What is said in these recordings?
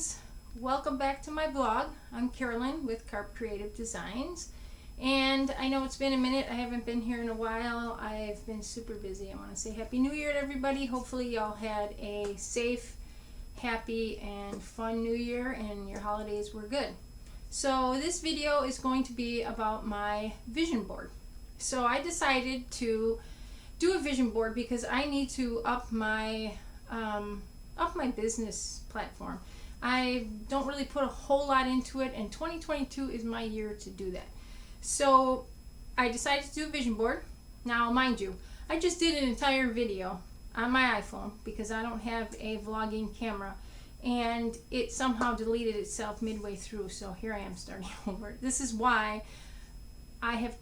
friends, welcome back to my vlog. I'm Carolyn with Carp Creative Designs, and I know it's been a minute. I haven't been here in a while. I've been super busy. I want to say Happy New Year to everybody. Hopefully y'all had a safe, happy, and fun New Year and your holidays were good. So this video is going to be about my vision board. So I decided to do a vision board because I need to up my business platform. I don't really put a whole lot into it, and 2022 is my year to do that. So I decided to do a vision board. Now, mind you, I just did an entire video on my iPhone because I don't have a vlogging camera, and it somehow deleted itself midway through. So here I am starting over. This is why I have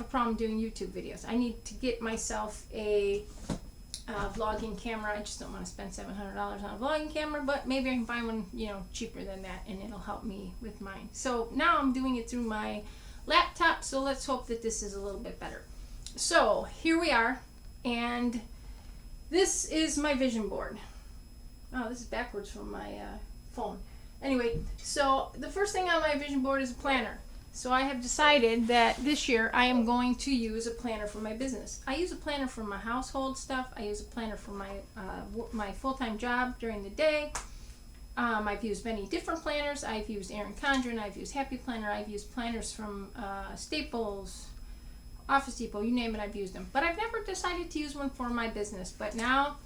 a problem doing YouTube videos. I need to get myself a vlogging camera. I just don't want to spend $700 on a vlogging camera, but maybe I can find one cheaper than that, and it'll help me with mine. So now I'm doing it through my laptop, so let's hope that this is a little bit better. So here we are, and this is my vision board. Oh, this is backwards from my phone. Anyway, so the first thing on my vision board is a planner. So I have decided that this year I am going to use a planner for my business. I use a planner for my household stuff. I use a planner for my full-time job during the day. I've used many different planners. I've used Erin Condren. I've used Happy Planner. I've used planners from Staples, Office Depot, you name it, I've used them. But I've never decided to use one for my business. But now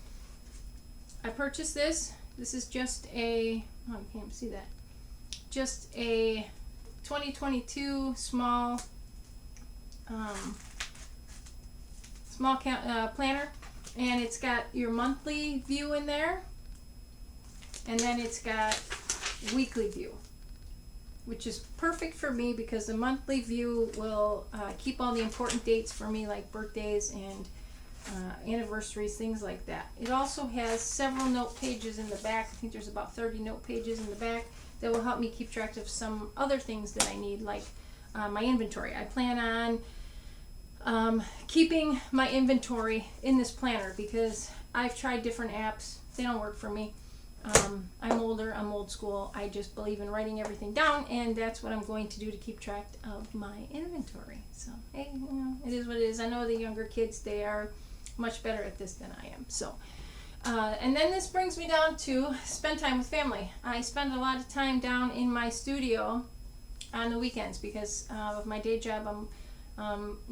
I purchased this. This is just a, oh, you can't see that. Just a 2022 small planner, and it's got your monthly view in there, and then it's got weekly view, which is perfect for me because the monthly view will keep all the important dates for me, like birthdays and anniversaries, things like that. It also has several note pages in the back. I think there's about 30 note pages in the back that will help me keep track of some other things that I need, like my inventory. I plan on keeping my inventory in this planner because I've tried different apps. They don't work for me. I'm older, I'm old school. I just believe in writing everything down, and that's what I'm going to do to keep track of my inventory. So, hey, it is what it is. I know the younger kids, they are much better at this than I am. So. And then this brings me down to spend time with family. I spend a lot of time down in my studio on the weekends because of my day job. I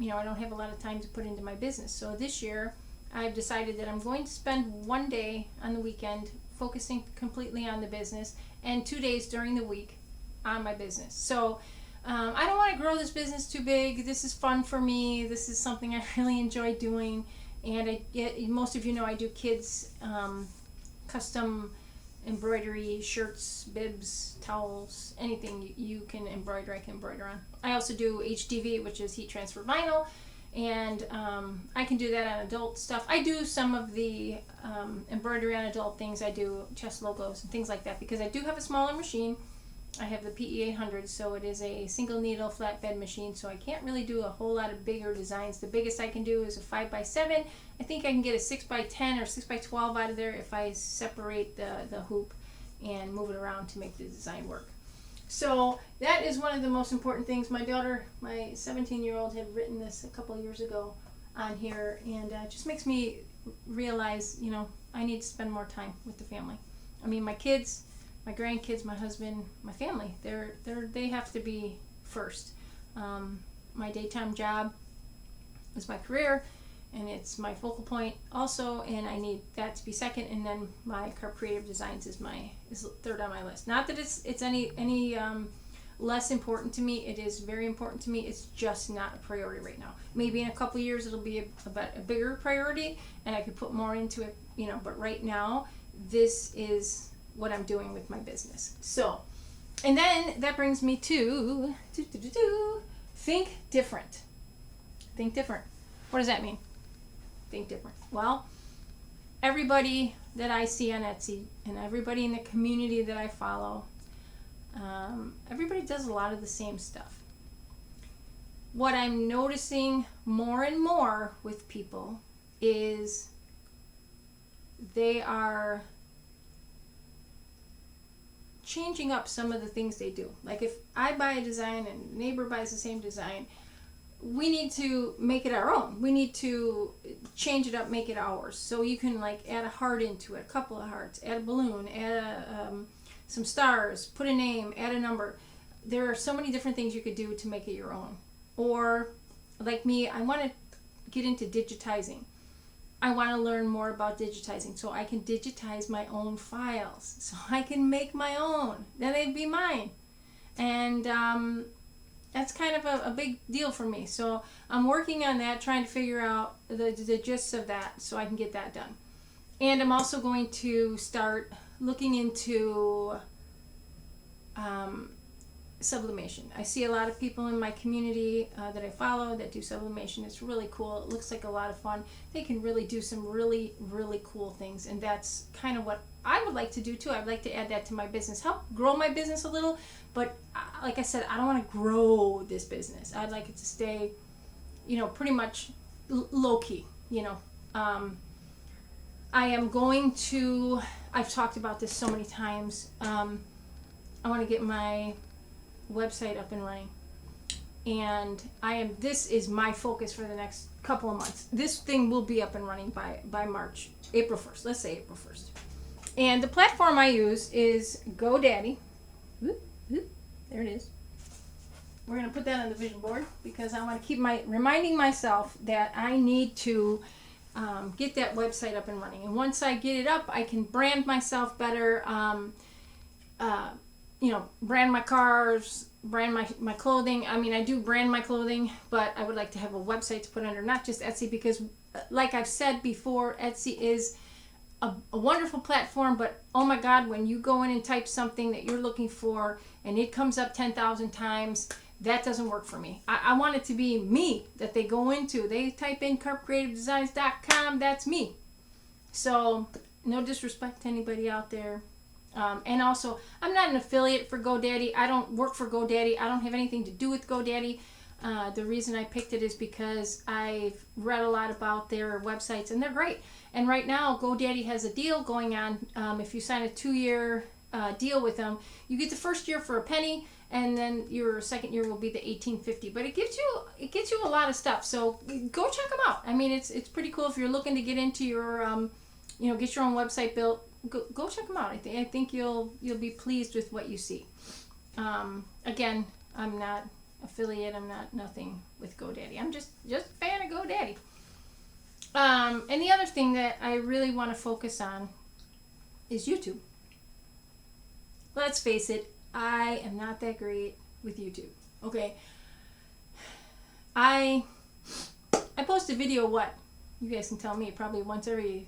don't have a lot of time to put into my business. So this year, I've decided that I'm going to spend one day on the weekend focusing completely on the business, and 2 days during the week on my business. So I don't want to grow this business too big. This is fun for me. This is something I really enjoy doing. And most of you know I do kids custom embroidery, shirts, bibs, towels, anything you can embroider, I can embroider on. I also do HTV, which is heat transfer vinyl, and I can do that on adult stuff. I do some of the embroidery on adult things. I do chest logos and things like that because I do have a smaller machine. I have the PE800, so it is a single needle flatbed machine, so I can't really do a whole lot of bigger designs. The biggest I can do is a 5x7. I think I can get a 6x10 or 6x12 out of there if I separate the hoop and move it around to make the design work. So that is one of the most important things. My daughter, my 17-year-old, had written this a couple of years ago on here, and it just makes me realize, I need to spend more time with the family. I mean, my kids, my grandkids, my husband, my family, they have to be first. My daytime job is my career, and it's my focal point also, and I need that to be second, and then my Carp Creative Designs is third on my list. Not that it's any less important to me. It is very important to me. It's just not a priority right now. Maybe in a couple years it'll be a bigger priority, and I could put more into it, but right now this is what I'm doing with my business. So, and then that brings me to think different. Think different. What does that mean? Think different. Well, everybody that I see on Etsy and everybody in the community that I follow, everybody does a lot of the same stuff. What I'm noticing more and more with people is they are changing up some of the things they do. Like if I buy a design and neighbor buys the same design, we need to make it our own. We need to change it up, make it ours. So you can like add a heart into it, a couple of hearts, add a balloon, add some stars, put a name, add a number. There are so many different things you could do to make it your own. Or like me, I want to get into digitizing. I want to learn more about digitizing so I can digitize my own files, so I can make my own. Then they'd be mine. And that's kind of a big deal for me. So I'm working on that, trying to figure out the gist of that so I can get that done. And I'm also going to start looking into sublimation. I see a lot of people in my community that I follow that do sublimation. It's really cool. It looks like a lot of fun. They can really do some really, really cool things, and that's kind of what I would like to do too. I'd like to add that to my business, help grow my business a little, but like I said, I don't want to grow this business. I'd like it to stay, pretty much low key, I am going to, I've talked about this so many times, I want to get my website up and running, and this is my focus for the next couple of months. This thing will be up and running by March, April 1st, let's say April 1st. And the platform I use is GoDaddy. Whoop, whoop, there it is. We're going to put that on the vision board because I want to keep reminding myself that I need to get that website up and running. And once I get it up, I can brand myself better, brand my cars, brand my clothing. I mean, I do brand my clothing, but I would like to have a website to put under, not just Etsy, because like I've said before, Etsy is a wonderful platform, but oh my God, when you go in and type something that you're looking for and it comes up 10,000 times, that doesn't work for me. I want it to be me that they go into. They type in carpcreativedesigns.com, that's me. So no disrespect to anybody out there. And also, I'm not an affiliate for GoDaddy. I don't work for GoDaddy. I don't have anything to do with GoDaddy. The reason I picked it is because I've read a lot about their websites, and they're great. And right now, GoDaddy has a deal going on. If you sign a 2-year deal with them, you get the first year for a penny, and then your second year will be the $18.50. But it gets you a lot of stuff. So go check them out. I mean, it's pretty cool if you're looking to get into your get your own website built. Go check them out. I think you'll be pleased with what you see. Again, I'm not affiliate. I'm not nothing with GoDaddy. I'm just a fan of GoDaddy. And the other thing that I really want to focus on is YouTube. Let's face it, I am not that great with YouTube. Okay. I post a video, you guys can tell me, probably once every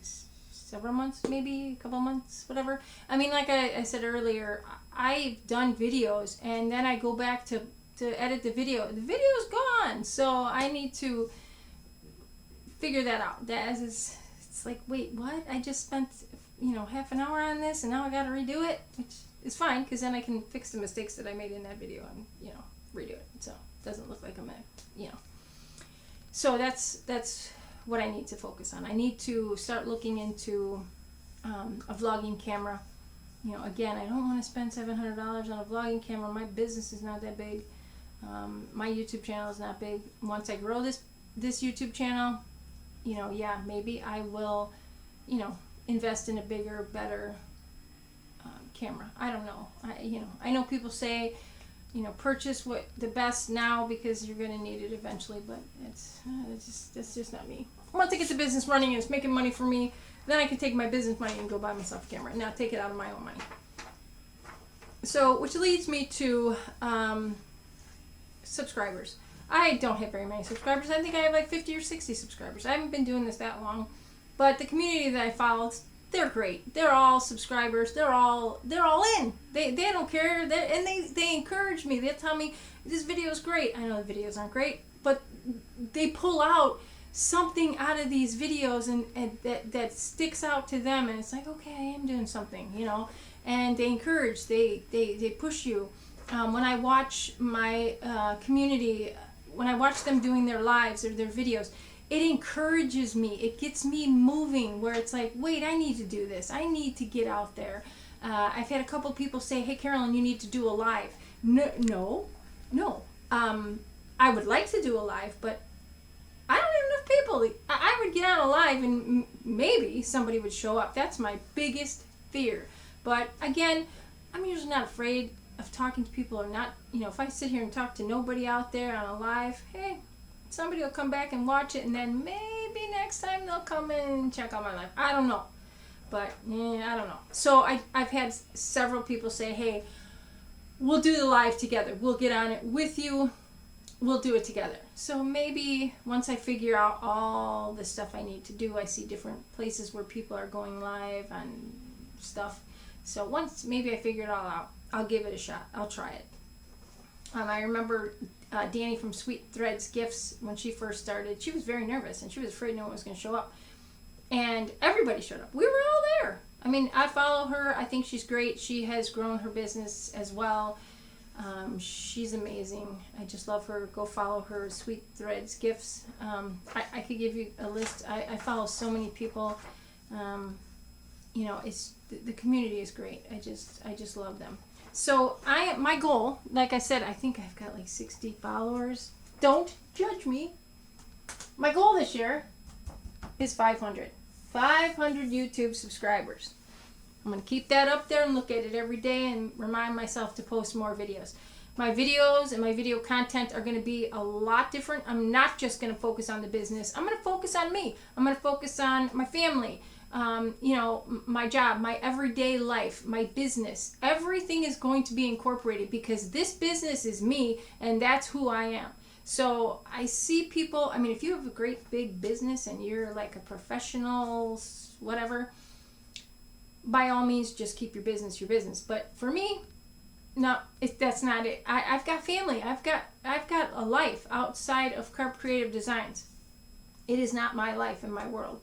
several months, maybe a couple months, whatever. I mean, like I said earlier, I've done videos and then I go back to edit the video. The video's gone, so I need to figure that out. It's like, wait, what? I just spent half an hour on this and now I gotta redo it, which is fine because then I can fix the mistakes that I made in that video and redo it, so it doesn't look like I'm so that's what I need to focus on. I need to start looking into a vlogging camera. Again, I don't want to spend $700 on a vlogging camera. My business is not that big. My YouTube channel is not big. Once I grow this YouTube channel, maybe I will, invest in a bigger, better camera. I don't know. I know people say, purchase the best now because you're going to need it eventually, but that's just not me. Once I get the business running and it's making money for me, then I can take my business money and go buy myself a camera and not take it out of my own money. So, which leads me to subscribers. I don't have very many subscribers. I think I have like 50 or 60 subscribers. I haven't been doing this that long, but the community that I follow, they're great. They're all subscribers. They're all in. They don't care. They encourage me. They tell me this video is great. I know the videos aren't great, but they pull out something out of these videos and that sticks out to them, and it's like, okay, I am doing something, and they encourage, they push you. When I watch my community, when I watch them doing their lives or their videos, it encourages me. It gets me moving where it's like, wait, I need to do this. I need to get out there. I've had a couple people say, hey, Carolyn, you need to do a live. No. I would like to do a live, but I don't have enough people. I would get on a live and maybe somebody would show up. That's my biggest fear. But again, I'm usually not afraid of talking to people or not. If I sit here and talk to nobody out there on a live, hey, somebody will come back and watch it, and then maybe next time they'll come in and check out my live. I don't know. But I don't know. So I've had several people say, hey, we'll do the live together. We'll get on it with you. We'll do it together. So maybe once I figure out all the stuff I need to do, I see different places where people are going live on stuff. So once maybe I figure it all out, I'll give it a shot. I'll try it. I remember Danny from Sweet Threads Gifts, when she first started, she was very nervous and she was afraid no one was going to show up. And everybody showed up. We were all there. I mean, I follow her. I think she's great. She has grown her business as well. She's amazing. I just love her. Go follow her, Sweet Threads Gifts. I could give you a list. I follow so many people. It's the community is great. I just love them. So my goal, like I said, I think I've got like 60 followers. Don't judge me. My goal this year is 500. 500 YouTube subscribers. I'm going to keep that up there and look at it every day and remind myself to post more videos. My videos and my video content are going to be a lot different. I'm not just going to focus on the business. I'm going to focus on me. I'm going to focus on my family, my job, my everyday life, my business. Everything is going to be incorporated because this business is me and that's who I am. So I see people, if you have a great big business and you're like a professional, whatever, by all means, just keep your business. But for me, no, that's not it. I've got family. I've got a life outside of Carp Creative Designs. It is not my life and my world.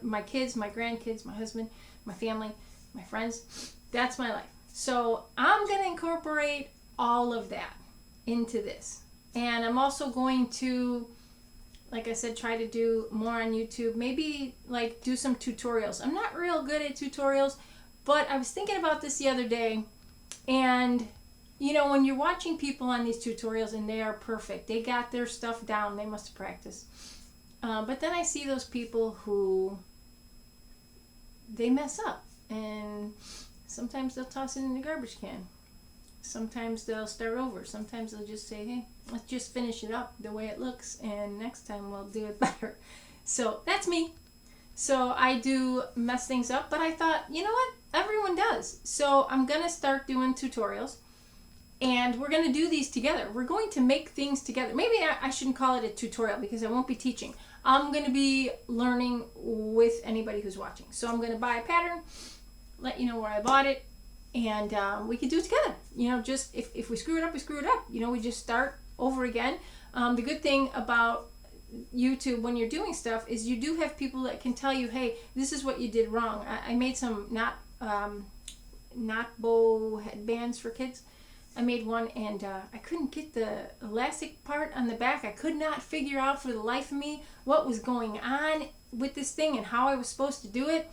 My kids, my grandkids, my husband, my family, my friends, that's my life. So I'm going to incorporate all of that into this. And I'm also going to, like I said, try to do more on YouTube. Maybe like do some tutorials. I'm not real good at tutorials, but I was thinking about this the other day. And, when you're watching people on these tutorials and they are perfect, they got their stuff down, they must have practiced. But then I see those people who, they mess up. And sometimes they'll toss it in the garbage can. Sometimes they'll start over. Sometimes they'll just say, hey, let's just finish it up the way it looks, and next time we'll do it better. So that's me. So I do mess things up, but I thought, you know what? Everyone does. So I'm going to start doing tutorials, and we're going to do these together. We're going to make things together. Maybe I shouldn't call it a tutorial because I won't be teaching. I'm going to be learning with anybody who's watching. So I'm going to buy a pattern, let you know where I bought it, and we can do it together. Just if we screw it up, we screw it up. We just start over again. The good thing about YouTube when you're doing stuff is you do have people that can tell you, hey, this is what you did wrong. I made some knot bow headbands for kids. I made one and I couldn't get the elastic part on the back. I could not figure out for the life of me what was going on with this thing and how I was supposed to do it.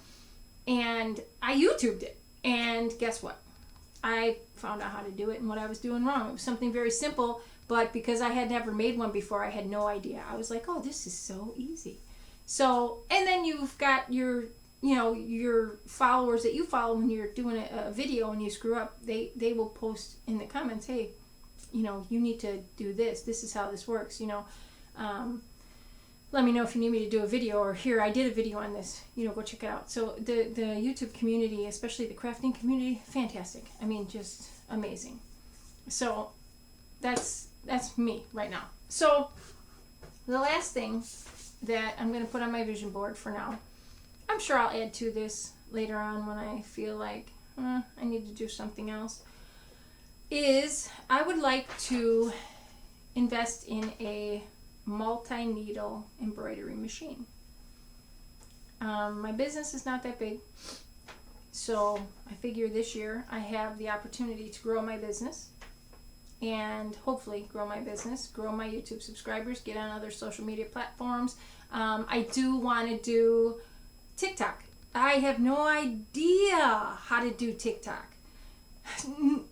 And I YouTubed it. And guess what? I found out how to do it and what I was doing wrong. It was something very simple, but because I had never made one before, I had no idea. I was like, oh, this is so easy. So, and then you've got your followers that you follow when you're doing a video and you screw up, they will post in the comments, hey, you need to do this. This is how this works, let me know if you need me to do a video, or here, I did a video on this, go check it out. So the YouTube community, especially the crafting community, fantastic. Just amazing. So that's me right now. So the last thing that I'm going to put on my vision board for now, I'm sure I'll add to this later on when I feel like I need to do something else, is I would like to invest in a multi-needle embroidery machine. My business is not that big, so I figure this year I have the opportunity to grow my business and hopefully grow my business, grow my YouTube subscribers, get on other social media platforms. I do want to do TikTok. I have no idea how to do TikTok.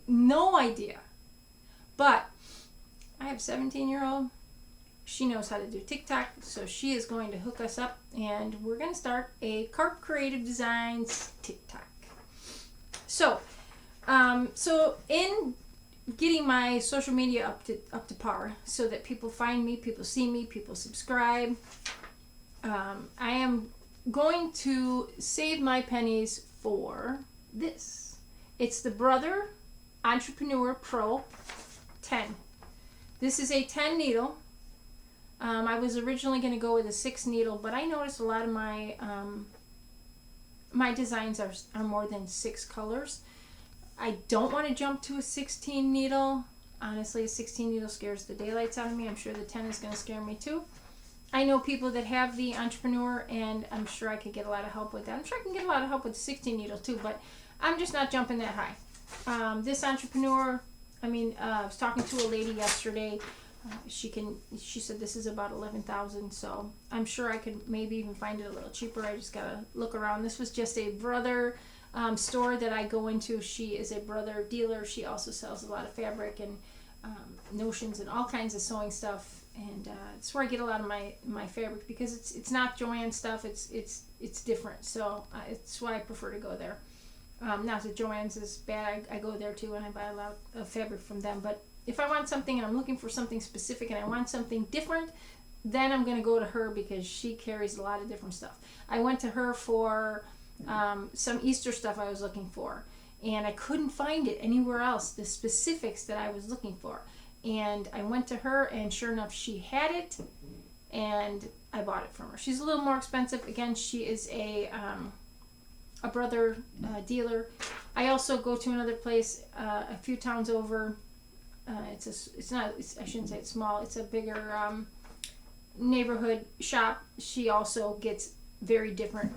No idea. But I have a 17-year-old. She knows how to do TikTok, so she is going to hook us up, and we're going to start a Carp Creative Designs TikTok. So in getting my social media up to par, so that people find me, people see me, people subscribe, I am going to save my pennies for this. It's the Brother Entrepreneur Pro 10. This is a 10 needle. I was originally going to go with a 6 needle, but I noticed a lot of my my designs are more than 6 colors. I don't want to jump to a 16 needle. Honestly, a 16 needle scares the daylights out of me. I'm sure the 10 is going to scare me too. I know people that have the Entrepreneur, and I'm sure I could get a lot of help with that. I'm sure I can get a lot of help with the 16 needle too, but I'm just not jumping that high. This Entrepreneur, I was talking to a lady yesterday. She said this is about 11,000, so I'm sure I could maybe even find it a little cheaper. I just gotta look around. This was just a Brother store that I go into. She is a Brother dealer. She also sells a lot of fabric and notions and all kinds of sewing stuff, and it's where I get a lot of my fabric, because it's not Joann stuff. It's different, so it's why I prefer to go there. Not that Joann's is bad. I go there too, and I buy a lot of fabric from them, but if I want something and I'm looking for something specific and I want something different, then I'm going to go to her, because she carries a lot of different stuff. I went to her for some Easter stuff I was looking for, and I couldn't find it anywhere else, the specifics that I was looking for. And I went to her, and sure enough, she had it, and I bought it from her. She's a little more expensive. Again, she is a Brother dealer. I also go to another place a few towns over. I shouldn't say it's small. It's a bigger neighborhood shop. She also gets very different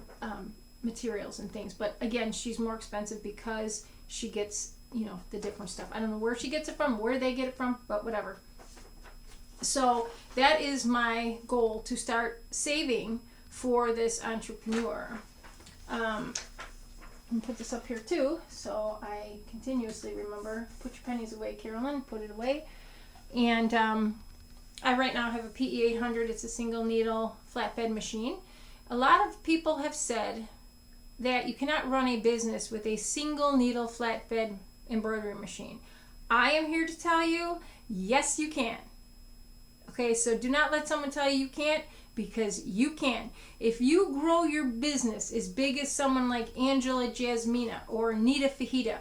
materials and things. But again, she's more expensive because she gets, the different stuff. I don't know where she gets it from, where they get it from, but whatever. So that is my goal, to start saving for this Entrepreneur. And put this up here too, so I continuously remember. Put your pennies away, Carolyn. Put it away. And I right now have a PE 800. It's a single needle flatbed machine. A lot of people have said that you cannot run a business with a single needle flatbed embroidery machine. I am here to tell you, yes, you can. Okay, so do not let someone tell you can't, because you can. If you grow your business as big as someone like Angela Jasmina or Nita Fajita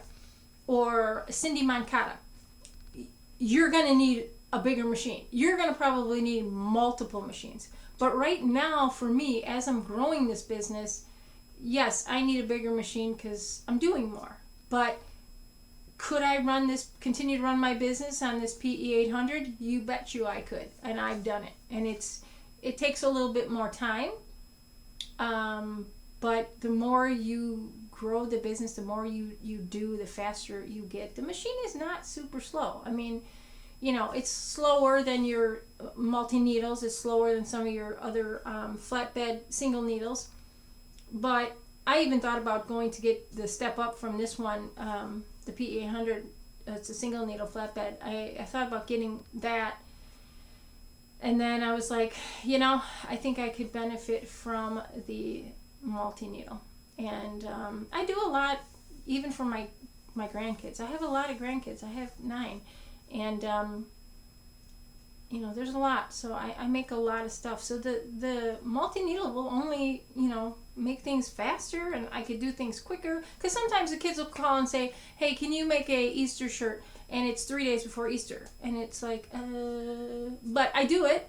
or Cindy Moncada, you're going to need a bigger machine. You're going to probably need multiple machines. But right now, for me, as I'm growing this business, yes, I need a bigger machine because I'm doing more. But could I continue to run my business on this PE 800? You bet you I could. And I've done it. And it takes a little bit more time, but the more you grow the business, the more you do, the faster you get. The machine is not super slow. It's slower than your multi-needles. It's slower than some of your other flatbed single needles. But I even thought about going to get the step up from this one, the PE 800. It's a single needle flatbed. I thought about getting that. And then I was like, I think I could benefit from the multi-needle. And I do a lot, even for my grandkids. I have a lot of grandkids. I have 9. And, there's a lot. So I make a lot of stuff. So the multi-needle will only, make things faster, and I could do things quicker. Because sometimes the kids will call and say, hey, can you make a Easter shirt? And it's 3 days before Easter, and it's like, but I do it.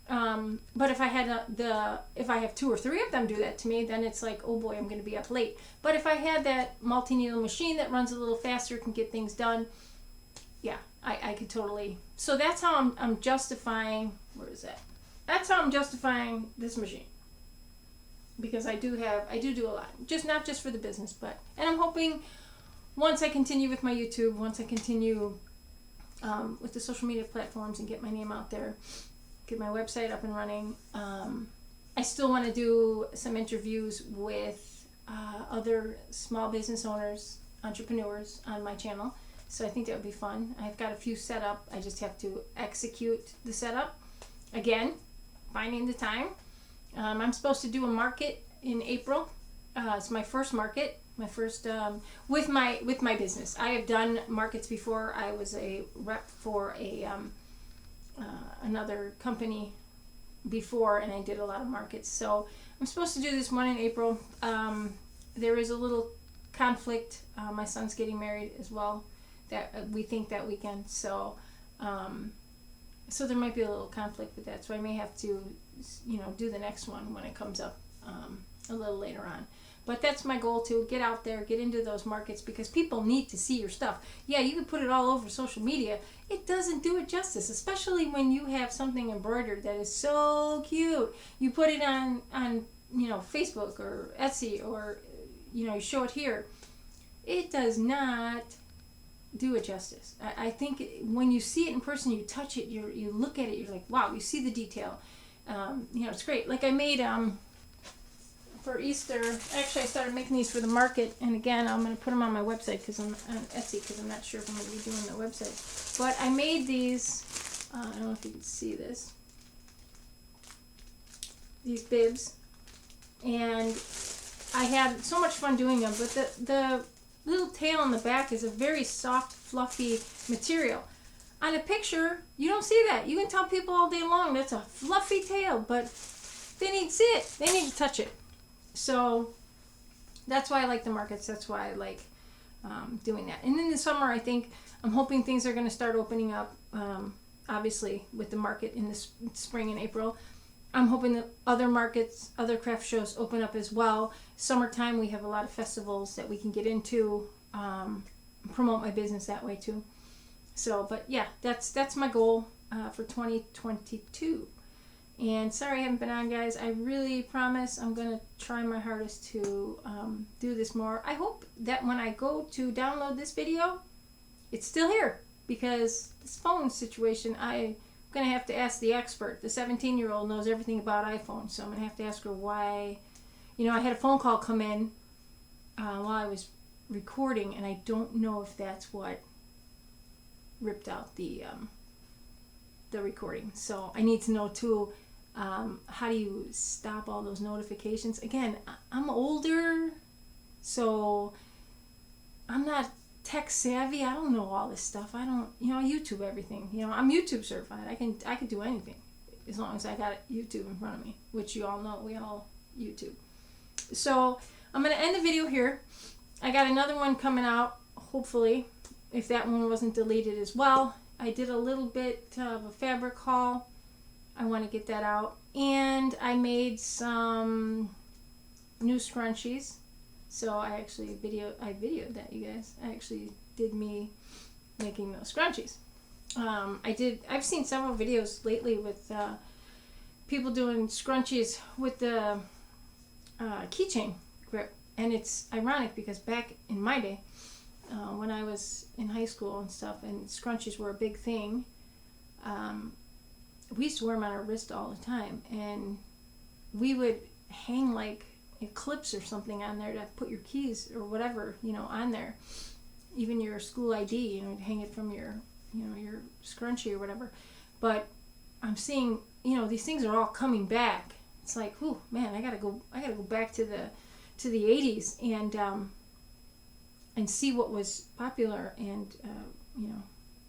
But if I have 2 or 3 of them do that to me, then it's like, oh boy, I'm going to be up late. But if I had that multi-needle machine that runs a little faster, can get things done, yeah, I could totally. So that's how I'm justifying. Where is that? That's how I'm justifying this machine. Because I do a lot, not just for the business, and I'm hoping. Once I continue with my YouTube, once I continue with the social media platforms and get my name out there, get my website up and running, I still want to do some interviews with other small business owners, entrepreneurs on my channel. So I think that would be fun. I've got a few set up. I just have to execute the setup. Again, finding the time. I'm supposed to do a market in April. It's my first market, my first with my business. I have done markets before. I was a rep for another company before, and I did a lot of markets. So I'm supposed to do this one in April. There is a little conflict. My son's getting married as well. That we think that weekend. So there might be a little conflict with that. So I may have to, do the next one when it comes up a little later on. But that's my goal, to get out there, get into those markets, because people need to see your stuff. Yeah, you can put it all over social media. It doesn't do it justice, especially when you have something embroidered that is so cute. You put it on Facebook or Etsy, or you show it here. It does not do it justice. I think when you see it in person, you touch it, you look at it, you're like, wow, you see the detail. It's great. Like I made for Easter, actually I started making these for the market, and again I'm going to put them on my website because I'm on Etsy, because I'm not sure if I'm going to be doing the website. But I made these, I don't know if you can see this, these bibs, and I had so much fun doing them. But the little tail on the back is a very soft, fluffy material. On a picture, you don't see that. You can tell people all day long that's a fluffy tail, but they need to see it. They need to touch it. So that's why I like the markets. That's why I like doing that. And in the summer, I'm hoping things are going to start opening up, obviously, with the market in the spring and April. I'm hoping that other markets, other craft shows open up as well. Summertime, we have a lot of festivals that we can get into, promote my business that way too. So, but yeah, that's my goal for 2022. And sorry I haven't been on, guys. I really promise I'm going to try my hardest to do this more. I hope that when I go to download this video, it's still here, because this phone situation, I'm going to have to ask the expert. The 17-year-old knows everything about iPhones, so I'm going to have to ask her why. I had a phone call come in while I was recording, and I don't know if that's what ripped out the recording. So I need to know too, how do you stop all those notifications? Again, I'm older, so I'm not tech savvy. I don't know all this stuff. I don't, I YouTube everything. I'm YouTube certified. I can do anything as long as I got YouTube in front of me, which you all know. We all YouTube. So I'm going to end the video here. I got another one coming out, hopefully, if that one wasn't deleted as well. I did a little bit of a fabric haul. I want to get that out. And I made some new scrunchies. So I videoed that, you guys. I actually did me making those scrunchies. I've seen several videos lately with people doing scrunchies with the keychain grip. And it's ironic because back in my day, when I was in high school and stuff, and scrunchies were a big thing, we used to wear them on our wrist all the time, and we would hang like clips or something on there to put your keys or whatever, on there. Even your school ID, hang it from your, your scrunchie or whatever. But I'm seeing, these things are all coming back. It's like, oh man, I gotta go back to the 80s and see what was popular, and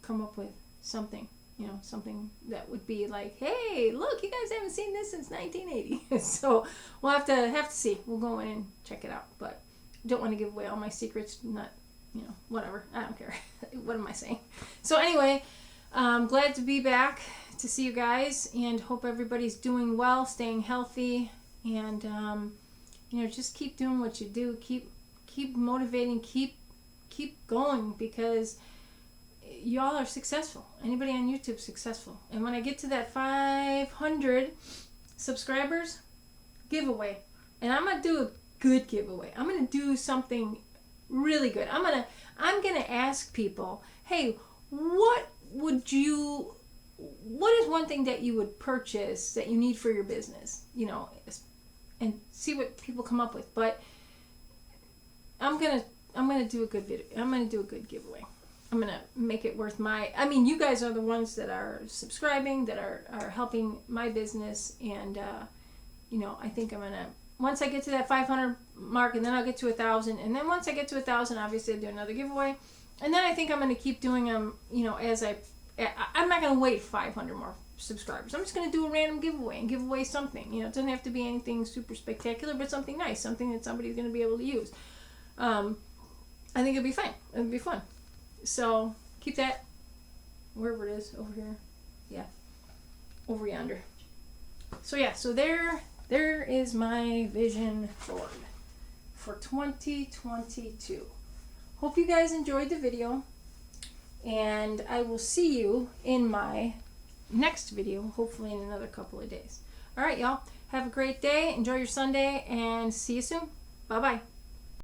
come up with something. Something that would be like, hey, look, you guys haven't seen this since 1980. So we'll have to see. We'll go in and check it out. But don't want to give away all my secrets. Not, whatever. I don't care. What am I saying? So anyway, I'm glad to be back to see you guys, and hope everybody's doing well, staying healthy, and just keep doing what you do. Keep motivating. Keep going, because y'all are successful. Anybody on YouTube is successful. And when I get to that 500 subscribers, giveaway. And I'm going to do a good giveaway. I'm going to do something really good. I'm going to ask people, hey, what is one thing that you would purchase that you need for your business? And see what people come up with. But I'm gonna do a good video. I'm gonna do a good giveaway. I'm gonna make it worth my. I mean, you guys are the ones that are subscribing, that are helping my business, and I think I'm gonna, once I get to that 500 mark, and then I'll get to 1,000, and then once I get to 1,000, obviously I'll do another giveaway, and then I think I'm gonna keep doing them. As I'm not gonna wait 500 more subscribers. I'm just gonna do a random giveaway and give away something. It doesn't have to be anything super spectacular, but something nice, something that somebody's gonna be able to use. I think it'll be fine. It'll be fun. So keep that wherever it is, over here. Yeah. Over yonder. So yeah, so there is my vision board for 2022. Hope you guys enjoyed the video, and I will see you in my next video, hopefully in another couple of days. All right, y'all. Have a great day. Enjoy your Sunday, and see you soon. Bye-bye.